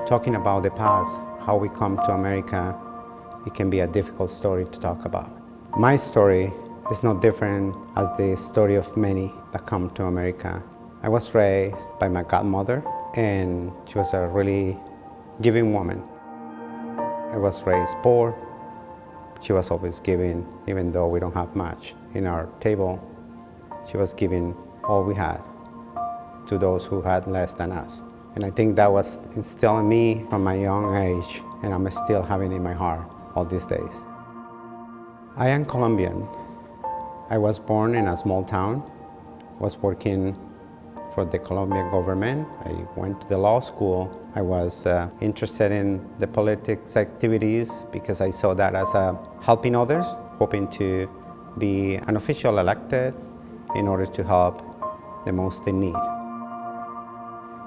Talking about the past, how we come to America, it can be a difficult story to talk about. My story is not different as the story of many that come to America. I was raised by my godmother, and she was a really giving woman. I was raised poor. She was always giving, even though we don't have much in our table. She was giving all we had to those who had less than us. And I think that was instilled in me from my young age, and I'm still having it in my heart all these days. I am Colombian. I was born in a small town, was working for the Colombian government. I went to the law school. I was interested in the politics activities because I saw that as helping others, hoping to be an official elected in order to help the most in need.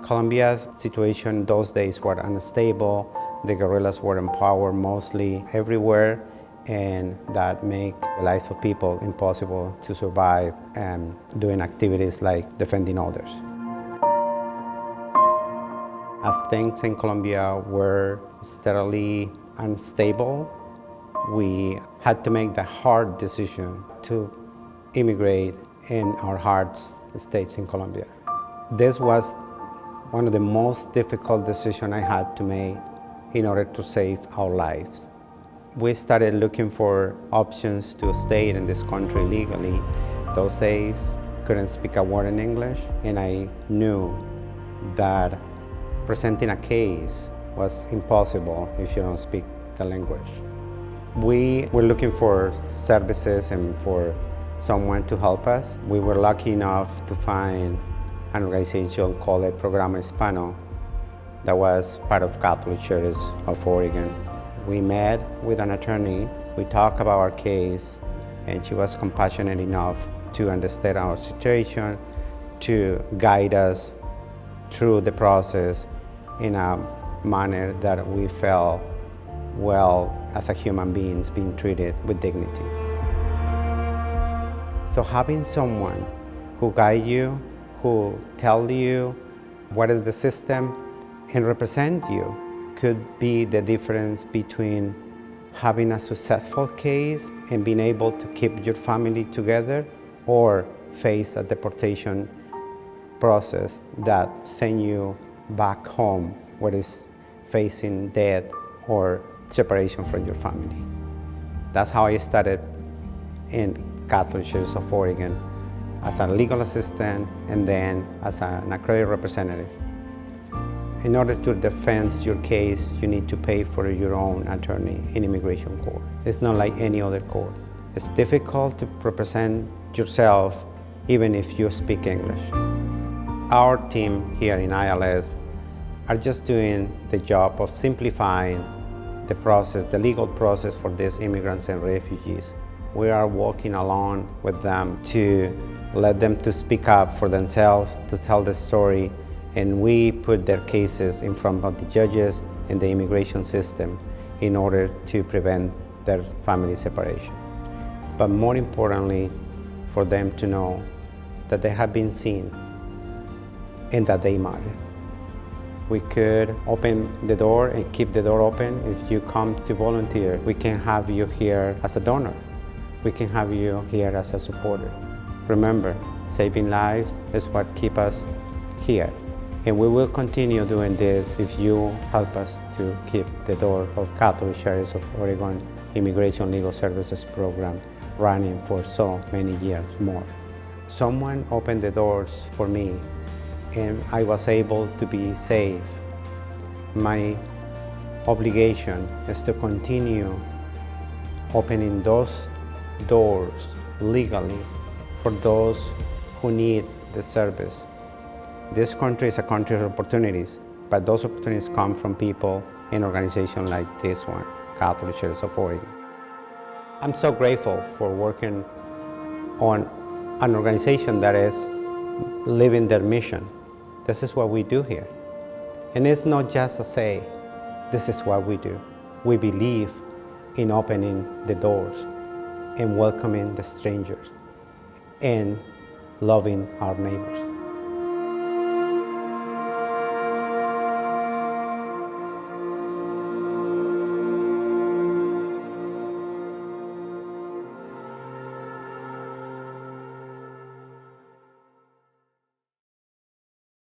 Colombia's situation those days were unstable. The guerrillas were in power mostly everywhere, and that make the life of people impossible to survive and doing activities like defending others. As things in Colombia were steadily unstable, we had to make the hard decision to immigrate in our hard states in Colombia. This was one of the most difficult decisions I had to make in order to save our lives. We started looking for options to stay in this country legally. Those days, couldn't speak a word in English, and I knew that presenting a case was impossible if you don't speak the language. We were looking for services and for someone to help us. We were lucky enough to find an organization called El Programa Hispano that was part of Catholic Charities of Oregon. We met with an attorney, we talked about our case, and she was compassionate enough to understand our situation, to guide us through the process in a manner that we felt well as a human beings being treated with dignity. So having someone who guides you, who tell you what is the system and represent you could be the difference between having a successful case and being able to keep your family together or face a deportation process that send you back home where is facing death or separation from your family. That's how I started in Catholic Charities of Oregon, as a legal assistant and then as an accredited representative. In order to defend your case, you need to pay for your own attorney in immigration court. It's not like any other court. It's difficult to represent yourself even if you speak English. Our team here in ILS are just doing the job of simplifying the process, the legal process for these immigrants and refugees. We are working along with them to let them to speak up for themselves, to tell the story, and we put their cases in front of the judges and the immigration system in order to prevent their family separation. But more importantly, for them to know that they have been seen and that they matter. We could open the door and keep the door open. If you come to volunteer, we can have you here as a donor. We can have you here as a supporter. Remember, saving lives is what keeps us here. And we will continue doing this if you help us to keep the door of Catholic Charities of Oregon Immigration Legal Services Program running for so many years more. Someone opened the doors for me and I was able to be safe. My obligation is to continue opening those doors legally for those who need the service. This country is a country of opportunities, but those opportunities come from people in organizations like this one, Catholic Charities of Oregon. I'm so grateful for working on an organization that is living their mission. This is what we do here. And it's not just a say, this is what we do. We believe in opening the doors and welcoming the strangers and loving our neighbors.